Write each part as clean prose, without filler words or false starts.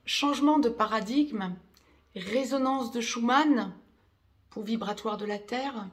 Changement de paradigme, résonance de Schumann pour vibratoire de la Terre,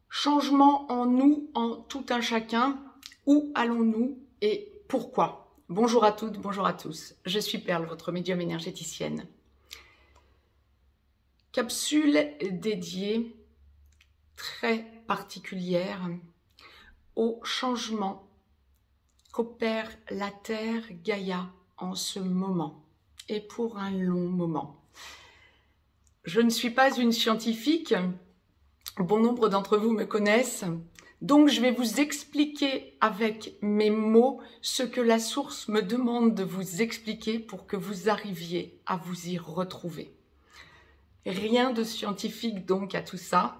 changement en nous, en tout un chacun, où allons-nous et pourquoi? Bonjour à toutes, bonjour à tous, je suis Perle, votre médium énergéticienne. Capsule dédiée, très particulière, au changement qu'opère la Terre Gaïa en ce moment et pour un long moment. Je ne suis pas une scientifique, bon nombre d'entre vous me connaissent, donc je vais vous expliquer avec mes mots ce que la source me demande de vous expliquer pour que vous arriviez à vous y retrouver. Rien de scientifique donc à tout ça,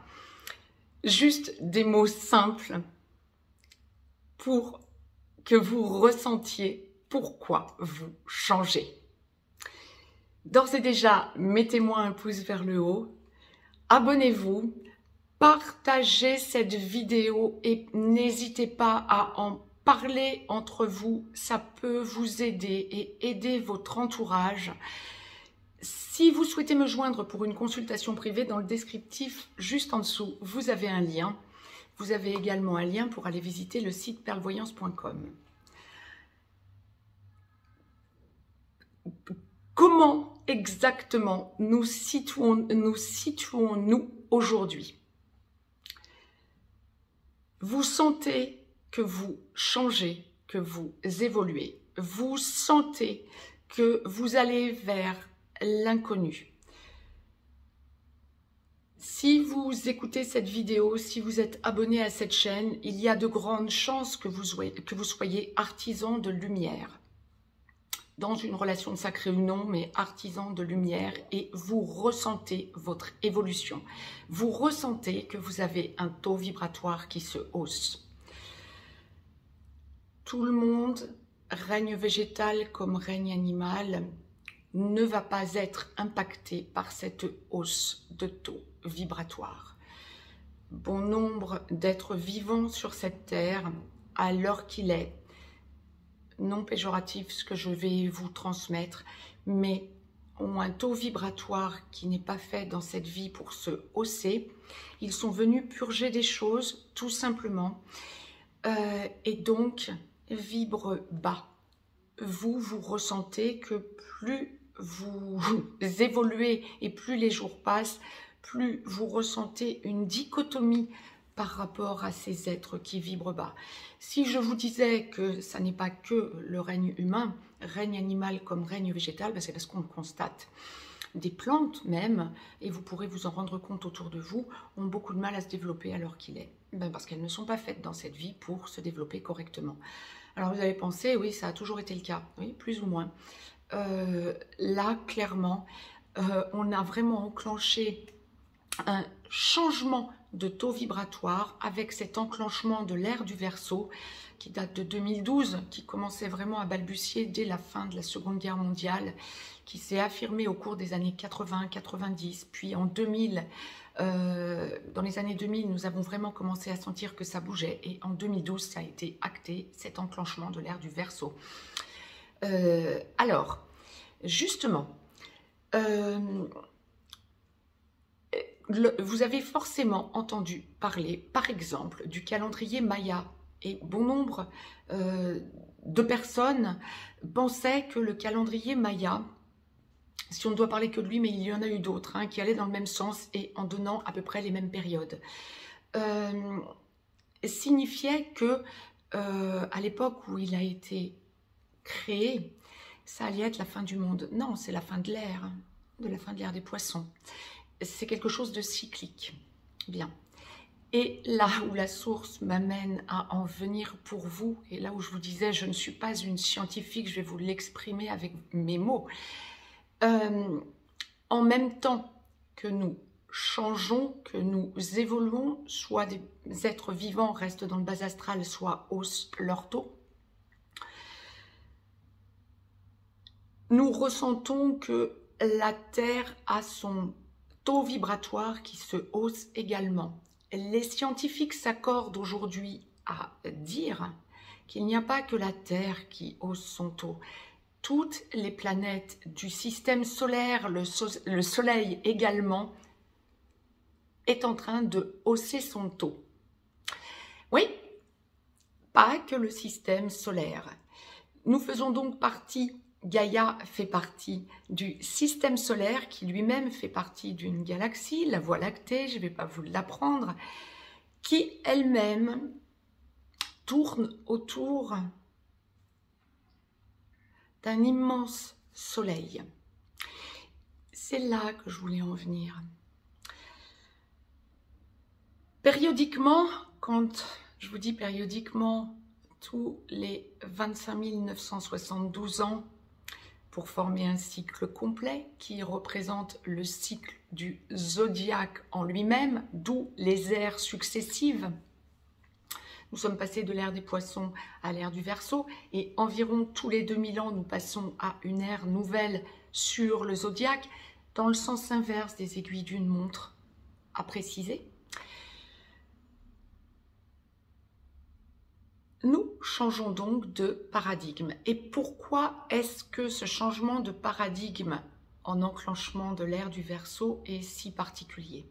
juste des mots simples pour que vous ressentiez pourquoi vous changez. D'ores et déjà, mettez-moi un pouce vers le haut, abonnez-vous, partagez cette vidéo et n'hésitez pas à en parler entre vous, ça peut vous aider et aider votre entourage. Si vous souhaitez me joindre pour une consultation privée, dans le descriptif juste en dessous, vous avez un lien. Vous avez également un lien pour aller visiter le site perlevoyance.com. Comment exactement nous situons-nous aujourd'hui? Vous sentez que vous changez, que vous évoluez. Vous sentez que vous allez vers l'inconnu. Si vous écoutez cette vidéo, si vous êtes abonné à cette chaîne, il y a de grandes chances que vous soyez artisan de lumière. Dans une relation sacrée ou non, mais artisan de lumière, et vous ressentez votre évolution. Vous ressentez que vous avez un taux vibratoire qui se hausse. Tout le monde, règne végétal comme règne animal, ne va pas être impacté par cette hausse de taux vibratoire. Bon nombre d'êtres vivants sur cette terre, à l'heure qu'il est, non péjoratif ce que je vais vous transmettre, mais ont un taux vibratoire qui n'est pas fait dans cette vie pour se hausser. Ils sont venus purger des choses, tout simplement, et donc vibrent bas. Vous ressentez que plus vous évoluez et plus les jours passent, plus vous ressentez une dichotomie par rapport à ces êtres qui vibrent bas. Si je vous disais que ça n'est pas que le règne humain, règne animal comme règne végétal, c'est parce qu'on le constate. Des plantes même, et vous pourrez vous en rendre compte autour de vous, ont beaucoup de mal à se développer à l'heure qu'il est. Parce qu'elles ne sont pas faites dans cette vie pour se développer correctement. Alors vous allez penser, oui, ça a toujours été le cas, oui, plus ou moins. Là, clairement, on a vraiment enclenché un changement de taux vibratoire avec cet enclenchement de l'ère du Verseau qui date de 2012, qui commençait vraiment à balbutier dès la fin de la Seconde Guerre mondiale, qui s'est affirmé au cours des années 80, 90, puis en 2000, dans les années 2000, nous avons vraiment commencé à sentir que ça bougeait, et en 2012, ça a été acté, cet enclenchement de l'ère du Verseau. Alors, justement, vous avez forcément entendu parler, par exemple, du calendrier Maya. Et bon nombre de personnes pensaient que le calendrier Maya, si on ne doit parler que de lui, mais il y en a eu d'autres, qui allaient dans le même sens et en donnant à peu près les mêmes périodes, signifiait que à l'époque où il a été créé, ça allait être la fin du monde. Non, c'est la fin de l'ère des poissons. C'est quelque chose de cyclique. Bien. Et là où la source m'amène à en venir pour vous, et là où je vous disais, je ne suis pas une scientifique, je vais vous l'exprimer avec mes mots. En même temps que nous changeons, que nous évoluons, soit des êtres vivants restent dans le bas astral, soit haussent leur taux, nous ressentons que la Terre a son taux vibratoire qui se hausse également. Les scientifiques s'accordent aujourd'hui à dire qu'il n'y a pas que la Terre qui hausse son taux. toutes les planètes du système solaire, le Soleil également, est en train de hausser son taux. Oui, pas que le système solaire. Nous faisons donc partie, Gaïa fait partie du système solaire qui lui-même fait partie d'une galaxie, la Voie lactée, je ne vais pas vous l'apprendre, qui elle-même tourne autour d'un immense soleil. C'est là que je voulais en venir. Périodiquement, quand je vous dis périodiquement, tous les 25 972 ans, pour former un cycle complet qui représente le cycle du zodiaque en lui-même, d'où les ères successives. Nous sommes passés de l'ère des poissons à l'ère du Verseau et environ tous les 2000 ans, nous passons à une ère nouvelle sur le zodiaque dans le sens inverse des aiguilles d'une montre à préciser. Nous changeons donc de paradigme. Et pourquoi est-ce que ce changement de paradigme en enclenchement de l'ère du Verseau est si particulier?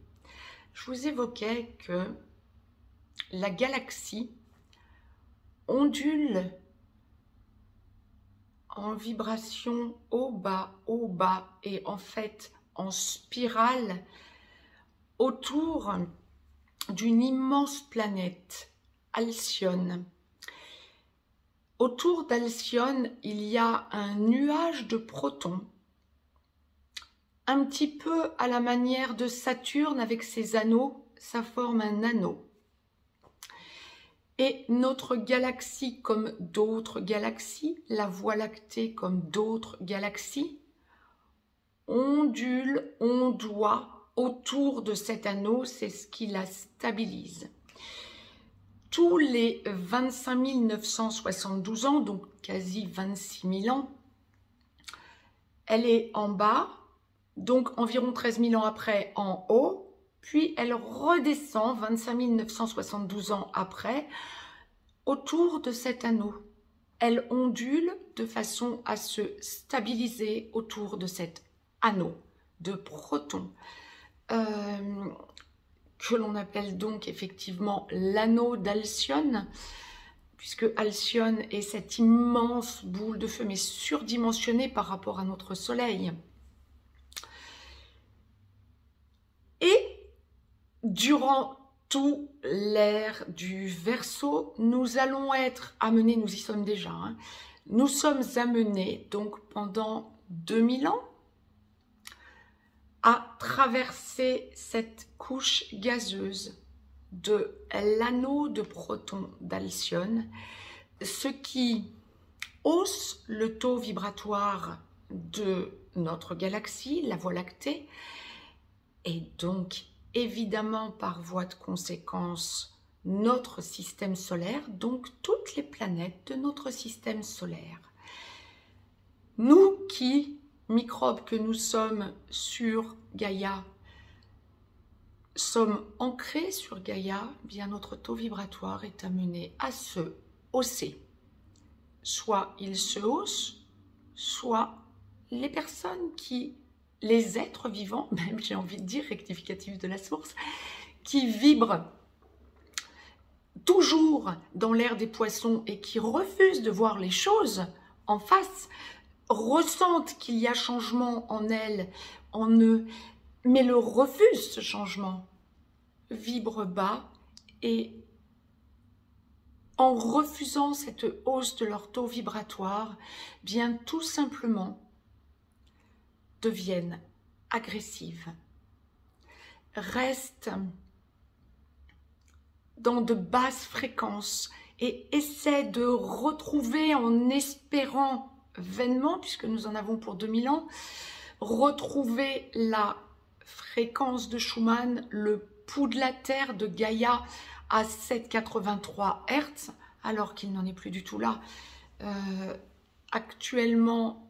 Je vous évoquais que la galaxie ondule en vibration haut, bas et en fait en spirale autour d'une immense planète, Alcyone. Autour d'Alcyone, il y a un nuage de protons, un petit peu à la manière de Saturne avec ses anneaux, ça forme un anneau. Et notre galaxie comme d'autres galaxies, la Voie lactée comme d'autres galaxies, ondule, ondoie autour de cet anneau, c'est ce qui la stabilise. Tous les 25 972 ans, donc quasi 26 000 ans, elle est en bas, donc environ 13 000 ans après en haut, puis elle redescend 25 972 ans après, autour de cet anneau. Elle ondule de façon à se stabiliser autour de cet anneau de protons, que l'on appelle donc effectivement l'anneau d'Alcyone, puisque Alcyone est cette immense boule de feu, mais surdimensionnée par rapport à notre Soleil. Et durant toute l'ère du Verseau, nous allons être amenés, nous y sommes déjà, hein, nous sommes amenés donc pendant 2000 ans à traverser cette couche gazeuse de l'anneau de protons d'Alcyone, ce qui hausse le taux vibratoire de notre galaxie, la Voie lactée, et donc évidemment par voie de conséquence notre système solaire, donc toutes les planètes de notre système solaire. Nous qui, microbes que nous sommes sur Gaïa, sommes ancrés sur Gaïa, bien notre taux vibratoire est amené à se hausser. Soit il se hausse, soit les personnes qui, les êtres vivants, même j'ai envie de dire, rectificatif de la source, qui vibrent toujours dans l'ère des poissons et qui refusent de voir les choses en face, ressentent qu'il y a changement en elles, en eux, mais le refusent ce changement, vibrent bas et en refusant cette hausse de leur taux vibratoire, bien tout simplement deviennent agressives, restent dans de basses fréquences et essaient de retrouver en espérant vainement, puisque nous en avons pour 2000 ans, retrouver la fréquence de Schumann, le pouls de la Terre de Gaïa à 7,83 Hz, alors qu'il n'en est plus du tout là. Actuellement,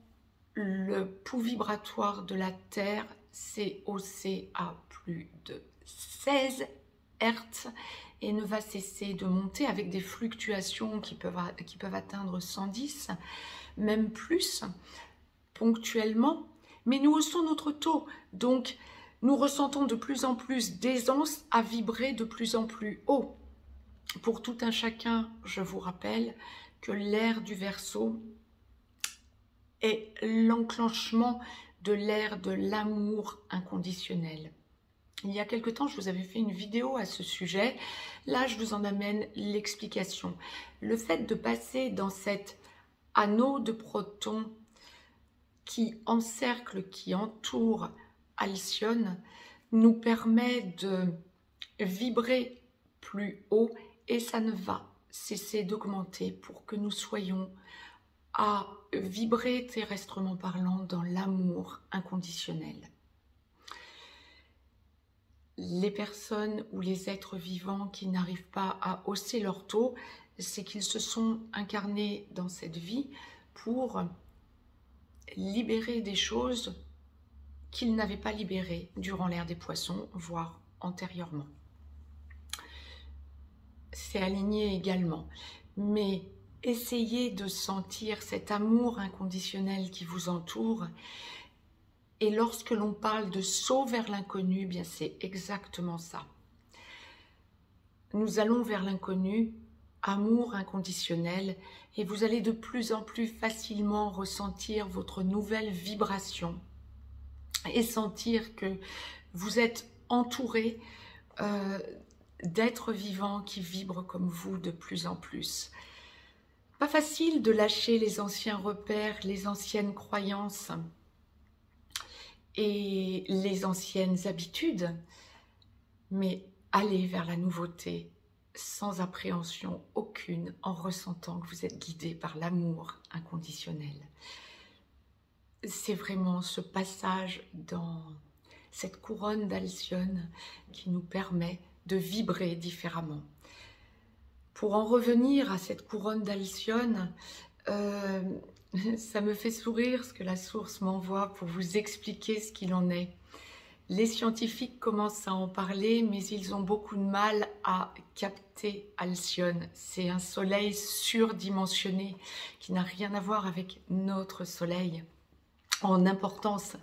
le pouls vibratoire de la Terre s'est haussé à plus de 16 Hz et ne va cesser de monter avec des fluctuations qui peuvent atteindre 110. même plus, ponctuellement, mais nous haussons notre taux. Donc, nous ressentons de plus en plus d'aisance à vibrer de plus en plus haut. Pour tout un chacun, je vous rappelle que l'ère du Verseau est l'enclenchement de l'ère de l'amour inconditionnel. Il y a quelque temps, je vous avais fait une vidéo à ce sujet. Là, je vous en amène l'explication. Le fait de passer dans cet anneau de protons qui encercle, qui entoure Alcyone, nous permet de vibrer plus haut et ça ne va cesser d'augmenter pour que nous soyons à vibrer terrestrement parlant dans l'amour inconditionnel. Les personnes ou les êtres vivants qui n'arrivent pas à hausser leur taux, c'est qu'ils se sont incarnés dans cette vie pour libérer des choses qu'ils n'avaient pas libérées durant l'ère des poissons, voire antérieurement. C'est aligné également, mais essayez de sentir cet amour inconditionnel qui vous entoure. Et lorsque l'on parle de saut vers l'inconnu, bien c'est exactement ça. Nous allons vers l'inconnu, amour inconditionnel, et vous allez de plus en plus facilement ressentir votre nouvelle vibration et sentir que vous êtes entouré d'êtres vivants qui vibrent comme vous de plus en plus. Pas facile de lâcher les anciens repères, les anciennes croyances et les anciennes habitudes, mais aller vers la nouveauté sans appréhension aucune, en ressentant que vous êtes guidé par l'amour inconditionnel. C'est vraiment ce passage dans cette couronne d'Alcyone qui nous permet de vibrer différemment. Pour en revenir à cette couronne d'Alcyone, ça me fait sourire ce que la source m'envoie pour vous expliquer ce qu'il en est. Les scientifiques commencent à en parler, mais ils ont beaucoup de mal à capter Alcyone. C'est un soleil surdimensionné qui n'a rien à voir avec notre soleil en importance.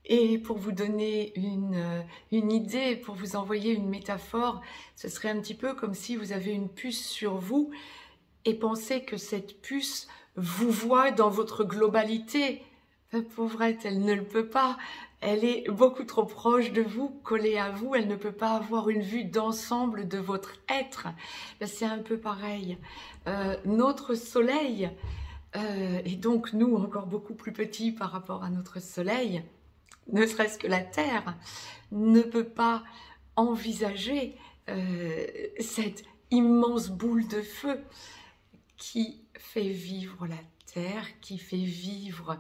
Et pour vous donner une idée, pour vous envoyer une métaphore, ce serait un petit peu comme si vous avez une puce sur vous et pensez que cette puce vous voit dans votre globalité. La pauvrette, elle ne le peut pas. Elle est beaucoup trop proche de vous, collée à vous. Elle ne peut pas avoir une vue d'ensemble de votre être. C'est un peu pareil. Notre soleil, et donc nous encore beaucoup plus petits par rapport à notre soleil, ne serait-ce que la Terre, ne peut pas envisager cette immense boule de feu qui fait vivre la Terre, qui fait vivre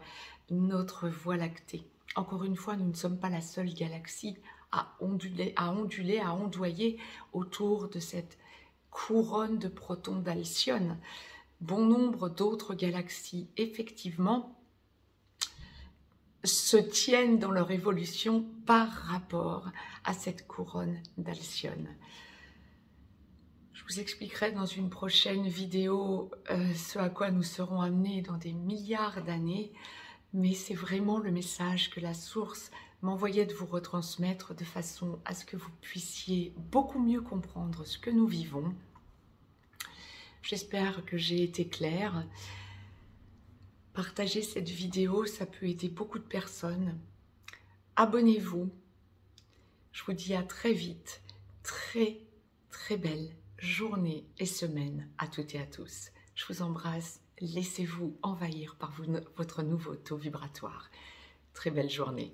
notre Voie lactée. Encore une fois, nous ne sommes pas la seule galaxie à onduler, à ondoyer autour de cette couronne de protons d'Alcyone. Bon nombre d'autres galaxies, effectivement, se tiennent dans leur évolution par rapport à cette couronne d'Alcyone. Je vous expliquerai dans une prochaine vidéo ce à quoi nous serons amenés dans des milliards d'années, mais c'est vraiment le message que la source m'envoyait de vous retransmettre de façon à ce que vous puissiez beaucoup mieux comprendre ce que nous vivons. J'espère que j'ai été claire. Partagez cette vidéo, ça peut aider beaucoup de personnes. Abonnez-vous. Je vous dis à très vite. Très, très belle journée et semaine à toutes et à tous. Je vous embrasse. Laissez-vous envahir par votre nouveau taux vibratoire. Très belle journée.